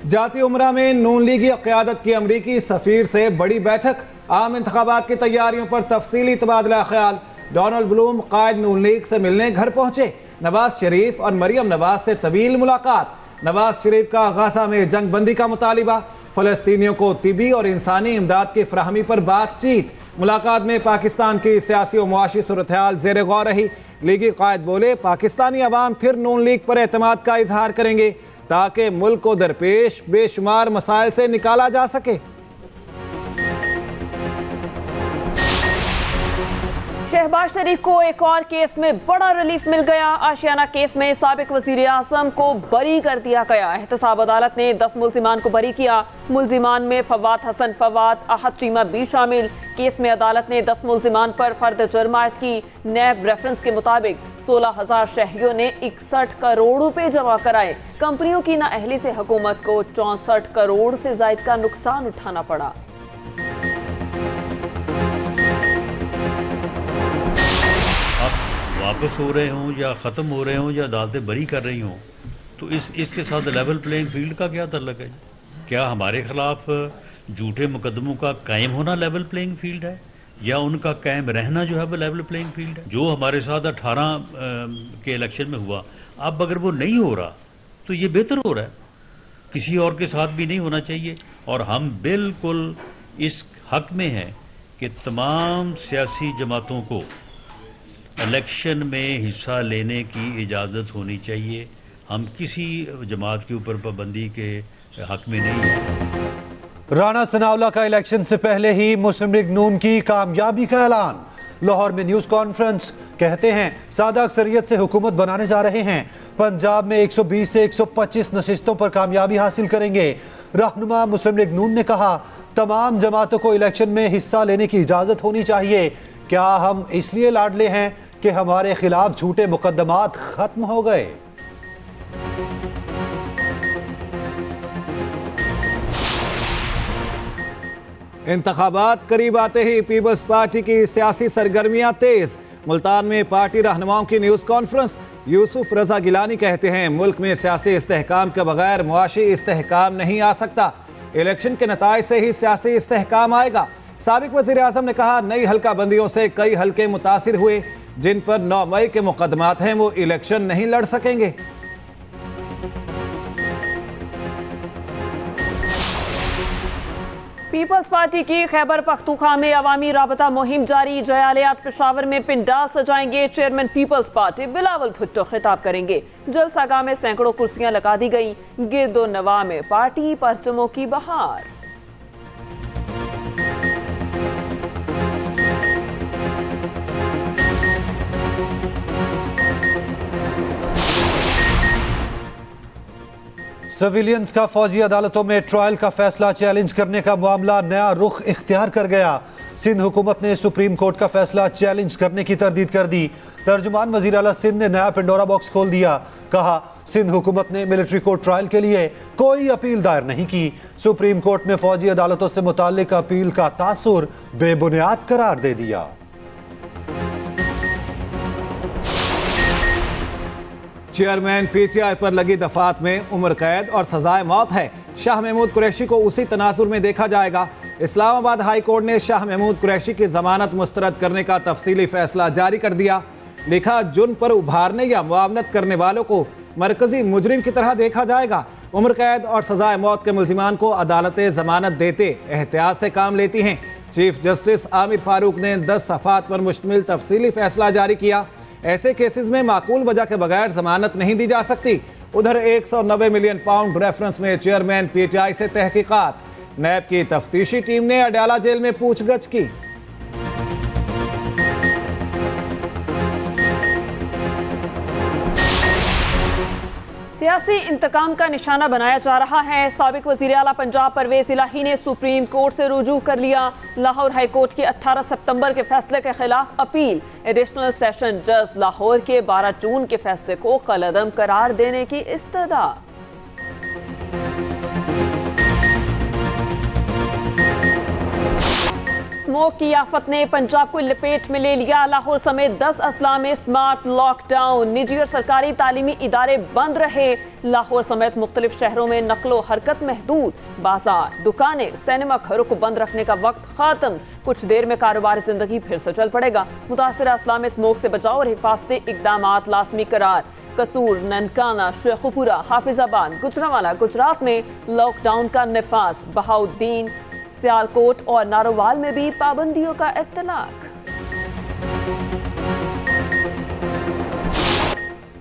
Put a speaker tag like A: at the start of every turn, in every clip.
A: जाती उमरा में नून लीगी क़यादत की अमरीकी सफ़ीर से बड़ी बैठक। आम इंतखाबात की तैयारियों पर तफसीली तबादला ख्याल। डोनाल्ड ब्लूम कायद नून लीग से मिलने घर पहुंचे। नवाज शरीफ और मरियम नवाज से तवील मुलाकात। नवाज शरीफ का गाजा में जंग बंदी का मुतालिबा। फ़लस्तीनियों को तिबी और इंसानी इमदाद की फराहमी पर बातचीत। मुलाकात में पाकिस्तान की सियासी और मुआशी सूरत हाल ज़ेर गौर रही। लीगी कायद बोले, पाकिस्तानी अवाम फिर नून लीग पर एतमाद का इजहार करेंगे ताकि मुल्क को दरपेश बेशुमार मसाइल से निकाला जा सके।
B: शहबाज शरीफ को एक और केस में बड़ा रिलीफ मिल गया। आशियाना केस में साबिक वजीर आज़म को बरी कर दिया गया। एहतसाब अदालत ने 10 मुल्जिमान को बरी किया। मुल्जिमान में फवाद हसन फवाद, अहद चीमा भी शामिल। केस में अदालत ने 10 मुल्जिमान पर फर्द जुर्म आयद की। नैब रेफरेंस के मुताबिक 16,000 शहरियों ने 61 करोड़ रुपए जमा कराए। कंपनियों की नाअहली से हुकूमत को 64 करोड़ से ज्यादा का नुकसान उठाना पड़ा।
C: वापस हो रहे हों या ख़त्म हो रहे हों या अदालतें बरी कर रही हों, तो इसके साथ लेवल प्लेइंग फील्ड का क्या ताल्लुक है? क्या हमारे खिलाफ झूठे मुकदमों का कायम होना लेवल प्लेइंग फील्ड है या उनका कायम रहना जो है वो लेवल प्लेइंग फील्ड है? जो हमारे साथ 18 के इलेक्शन में हुआ, अब अगर वो नहीं हो रहा तो ये बेहतर हो रहा है। किसी और के साथ भी नहीं होना चाहिए और हम बिल्कुल इस हक में हैं कि तमाम सियासी जमातों को इलेक्शन में हिस्सा लेने की इजाज़त होनी चाहिए। हम किसी जमात के ऊपर पाबंदी के हक में नहीं हैं।
D: राणा सनाउल्लाह का इलेक्शन से पहले ही मुस्लिम लीग नून की कामयाबी का ऐलान। लाहौर में न्यूज़ कॉन्फ्रेंस। कहते हैं सादा अक्सरियत से हुकूमत बनाने जा रहे हैं। पंजाब में 120 से 125 नशिस्तों पर कामयाबी हासिल करेंगे। रहनुमा मुस्लिम लीग नून ने कहा, तमाम जमातों को इलेक्शन में हिस्सा लेने की इजाज़त होनी चाहिए। क्या हम इसलिए लाडले हैं कि हमारे खिलाफ झूठे मुकदमात खत्म हो गए?
A: इंतखाबात करीब आते ही पीपल्स पार्टी की सियासी सरगर्मियां तेज। मुल्तान में पार्टी रहनुमाओं की न्यूज़ कॉन्फ्रेंस। यूसुफ रजा गिलानी कहते हैं, मुल्क में सियासी इस्तेहकाम के बगैर मुआशी इस्तेहकाम नहीं आ सकता। इलेक्शन के नताइज से ही सियासी इस्तेहकाम आएगा। साबिक वज़ीर आज़म ने कहा, नई हल्का बंदियों से कई हल्के मुतासिर हुए। जिन पर 9 मई के मुकदमात हैं वो इलेक्शन नहीं लड़ सकेंगे।
B: पीपल्स पार्टी की खैबर पख्तूनख्वा में अवामी राबता मुहिम जारी। जयालियात पेशावर में पिंडाल सजाएंगे। Chairman Peoples Party Bilawal Bhutto खिताब करेंगे। जलसागाह में सैकड़ों कुर्सियां लगा दी गई। गिरदो नवा में पार्टी परचमों की बहार।
D: सिविलियंस का फौजी अदालतों में ट्रायल का फैसला चैलेंज करने का मामला नया रुख इख्तियार कर गया। सिंध हुकूमत ने सुप्रीम कोर्ट का फैसला चैलेंज करने की तरदीद कर दी। तर्जुमान वजीर आला सिंध ने नया पिंडोरा बॉक्स खोल दिया। कहा, सिंध हुकूमत ने मिलिट्री कोर्ट ट्रायल के लिए कोई अपील दायर नहीं की। सुप्रीम कोर्ट ने फौजी अदालतों से मुताल्लिक अपील का तासुर बेबुनियाद करार दे दिया।
A: चेयरमैन पीटीआई पर लगी दफात में उम्र कैद और सजाए मौत है। शाह महमूद कुरैशी को उसी तनाजुर में देखा जाएगा। इस्लामाबाद हाई कोर्ट ने शाह महमूद कुरैशी की जमानत मुस्तरद करने का तफसीली फैसला जारी कर दिया। लिखा, जुर्म पर उभारने या मुआवनत करने वालों को मरकजी मुजरिम की तरह देखा जाएगा। उम्र कैद और सजाए मौत के मुल्जिमान को अदालतें जमानत देते एहतियात से काम लेती हैं। चीफ जस्टिस आमिर फारूक ने 10 सफ़ात पर मुश्तमिल तफसीली फैसला जारी किया। ऐसे केसेस में माकूल वजह के बगैर जमानत नहीं दी जा सकती। उधर 190 मिलियन पाउंड रेफरेंस में चेयरमैन पीटीआई से तहकीकात। नैब की तफ्तीशी टीम ने अडयाला जेल में पूछगछ की।
B: सियासी इंतकाम का निशाना बनाया जा रहा है। साबिक वज़ीर आला पंजाब परवेज इलाही ने सुप्रीम कोर्ट से रुजू कर लिया। लाहौर हाई कोर्ट के 18 सितंबर के फैसले के खिलाफ अपील। एडिशनल सेशन जज लाहौर के 12 जून के फैसले को कलअदम करार देने की इस्तदा। स्मोक की आफत ने पंजाब को लपेट में ले लिया। लाहौर समेत 10 अजला में स्मार्ट लॉकडाउन, निजी और सरकारी तालीमी इदारे बंद रहे। लाहौर समेत मुख्तलिफ शहरों में नकलो हरकत महदूद, बाजार, दुकानें, सिनेमा घरों को बंद रखने का वक्त खत्म। कुछ देर में कारोबार जिंदगी फिर से चल पड़ेगा। मुतासर अजला में स्मोक से बचाव और हिफाजती इकदामात लाजमी करार। कसूर, ननकाना, शेखुपुरा, हाफिजाबाद, गुजरांवाला गुजरात में लॉकडाउन का नफाज। बहाउद्दीन, सियालकोट और नारोवाल में भी पाबंदियों का इत्तलाक।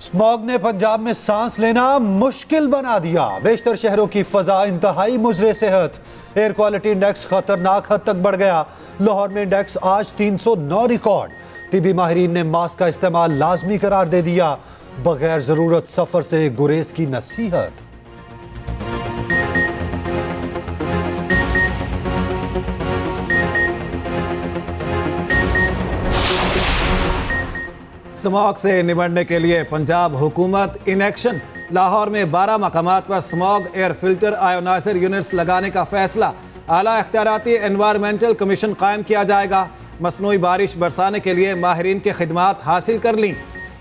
D: स्मॉग ने पंजाब में सांस लेना मुश्किल बना दिया। बेशतर शहरों की फजा इंतहाई मुजरे सेहत। एयर क्वालिटी इंडेक्स खतरनाक हद तक बढ़ गया। लाहौर में इंडेक्स आज 309 रिकॉर्ड। तिबी माहिरीन ने मास्क का इस्तेमाल लाजमी करार दे दिया। बगैर जरूरत सफर से गुरेज की नसीहत।
A: स्मॉग से निपटने के लिए पंजाब हुकूमत इन एक्शन। लाहौर में 12 मकामात पर smog air filter ioniser units लगाने का फैसला। आला इख्तियाराती एनवायरमेंटल कमीशन कायम किया जाएगा। मसनूई बारिश बरसाने के लिए माहिरीन की खिदमात हासिल कर ली।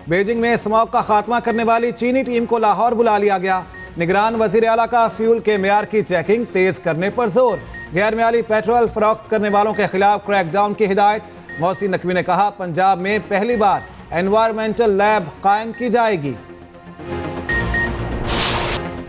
A: बीजिंग में स्मॉग का खात्मा करने वाली चीनी टीम को लाहौर बुला लिया गया। निगरान वजीर आला का फ्यूल के मेयार की चेकिंग तेज करने पर जोर। गैर मेयारी पेट्रोल फरोख्त करने वालों के खिलाफ क्रैकडाउन की हिदायत। मोहसिन नकवी ने कहा, पंजाब में पहली बार एनवायरमेंटल लैब कायम की जाएगी।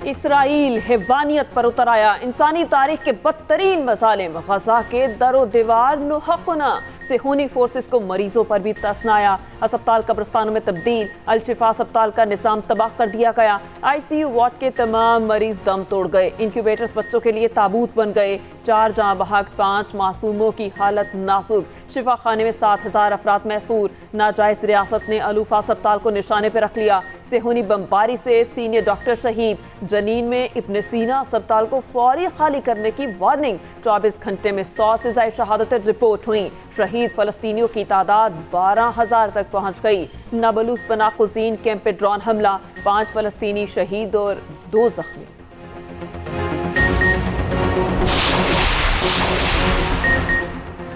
B: इसराइल हैवानियत पर उतर आया। इंसानी तारीख के बदतरीन मसालिम, गजा के दरो दीवार नुहकुना। सेहूनी फोर्सेस को मरीजों पर भी तरस न आया। अस्पताल कब्रिस्तानों में तब्दील। अल-शिफा अस्पताल का निज़ाम तबाह कर दिया गया। ICU वार्ड के तमाम मरीज दम तोड़ गए। इंक्यूबेटर्स बच्चों के लिए ताबूत बन गए। 4 जाँ बहक, 5 मासूमों की हालत नाजुक। शिफा खाने में 7000 अफराद महसूर। नाजायज रियासत ने अलूफा अस्पताल को निशाने पर रख लिया। सेहूनी बमबारी से सीनियर डॉक्टर शहीद। जनीन में इब्न सीना अस्पताल को फौरी खाली करने की वार्निंग। 24 घंटे में 100 से ज्यादा शहादतें रिपोर्ट हुई। शहीद फलस्तीनियों की तादाद 12,000 तक पहुंच गई। नाबलूस पनाकुज़ीन कैंप पे ड्रोन हमला, 5 फलस्तीनी शहीद और 2 जख्मी।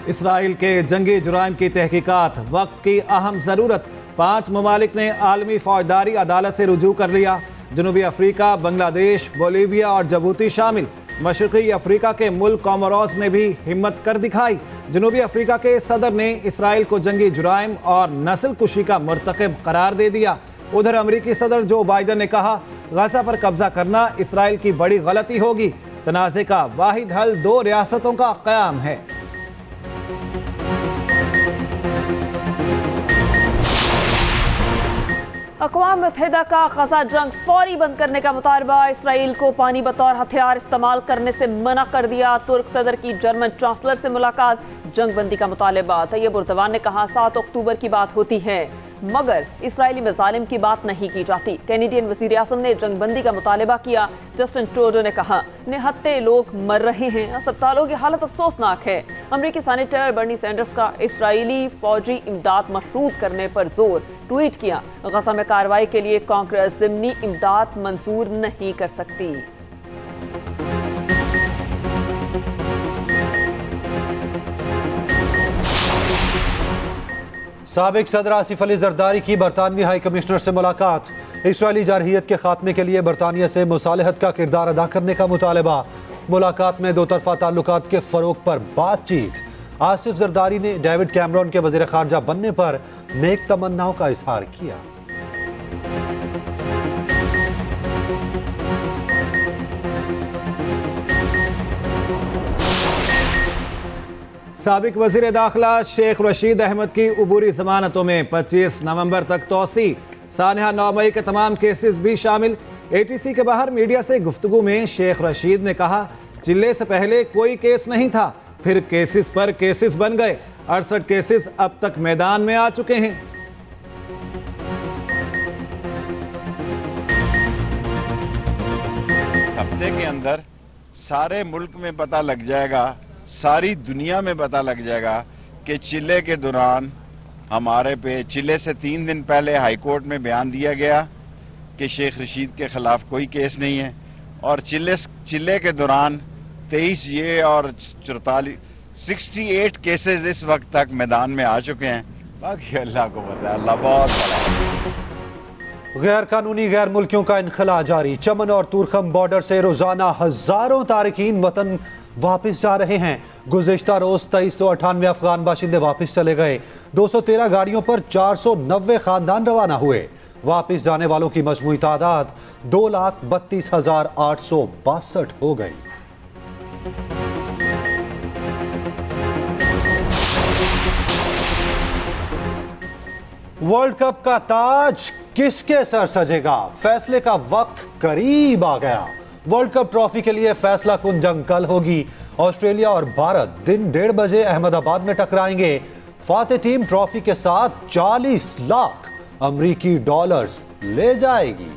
A: इसराइल के जंगी जुराइम की तहकीकात वक्त की अहम ज़रूरत। 5 ममालिक ने आलमी फौजदारी अदालत से रुजू कर लिया। जनूबी अफ्रीका, बांग्लादेश, बोलीविया और जबूती शामिल। मशरक़ी अफ्रीका के मुल्क कोमोरोस ने भी हिम्मत कर दिखाई। जनूबी अफ्रीका के सदर ने इसराइल को जंगी जुराइम और नस्ल कुशी का मुर्तकिब करार दे दिया। उधर अमरीकी सदर जो बाइडन ने कहा, गजा पर कब्जा करना इसराइल की बड़ी गलती होगी। तनाज़े का वाहिद हल 2 रियासतों का क़याम है।
B: अक़वाम मुत्तहिदा का गजा जंग फौरी बंद करने का मुतालबा। इसराइल को पानी बतौर हथियार इस्तेमाल करने से मना कर दिया। तुर्क सदर की जर्मन चांसलर से मुलाकात। जंग बंदी का मुतालबा। तैयब उर्दवान ने कहा, 7 अक्टूबर की बात होती है मगर इसराइली मज़ालिम की बात नहीं की जाती। कैनेडियन वज़ीर आज़म ने जंग बंदी का मुतालबा किया। जस्टिन ट्रूडो ने कहा, निहत्ते लोग मर रहे हैं, अस्पतालों की हालत अफसोसनाक है। अमरीकी सेनेटर बर्नी सैंडर्स का इसराइली फौजी इमदाद मशरूत करने पर जोर। ट्वीट किया, गजा में कार्रवाई के लिए कांग्रेस ज़िमनी इमदाद मंजूर नहीं कर सकती।
D: साबिक सदर आसिफ अली जरदारी की बरतानवी हाई कमिश्नर से मुलाकात। इसराइली जारहियत के खात्मे के लिए बरतानिया से मुसालहत का किरदार अदा करने का मुतालबा। मुलाकात में 2 तरफा ताल्लुकात के फरोग पर बातचीत। आसिफ जरदारी ने डेविड कैमरॉन के वज़ीर ख़ारजा बनने पर नेक तमन्नाओं का इजहार किया।
A: साबिक वज़ीर दाखिला शेख रशीद अहमद की उबूरी जमानतों में 25 नवंबर तक तोसी। सानहा 9 मई के तमाम केसेस भी शामिल। ATC के बाहर मीडिया से गुफ्तगू में शेख रशीद ने कहा, चिल्ले से पहले कोई केस नहीं था, फिर केसेस पर केसेस बन गए। 68 केसेस अब तक मैदान में आ चुके हैं।
E: हफ्ते के अंदर सारे मुल्क में पता लग जाएगा, सारी दुनिया में पता लग जाएगा कि चिल्ले के दौरान हमारे पे चिल्ले से 3 दिन पहले हाई कोर्ट में बयान दिया गया कि शेख रशीद के खिलाफ कोई केस नहीं है, और चिल्ले के दौरान 23 ये और 44 68 केसेस इस वक्त तक मैदान में आ चुके हैं। बाकी अल्लाह को पता है, अल्लाह बहुत बड़ा है।
D: गैर कानूनी गैर मुल्कियों का इनखला जारी। चमन और तुरखम बॉर्डर से रोजाना हजारों तारकीन वतन वापस जा रहे हैं। गुज़िश्ता रोज 2398 अफगान बाशिंदे वापस चले गए। 213 गाड़ियों पर 490 खानदान रवाना हुए। वापस जाने वालों की मजमूई तादाद 2,32,862 हो गई। वर्ल्ड कप का ताज किसके सर सजेगा? फैसले का वक्त करीब आ गया। वर्ल्ड कप ट्रॉफी के लिए फैसला कुन जंग कल होगी। ऑस्ट्रेलिया और भारत दिन 1:30 बजे अहमदाबाद में टकराएंगे। फाते टीम ट्रॉफी के साथ 40 लाख अमरीकी डॉलर्स ले जाएगी।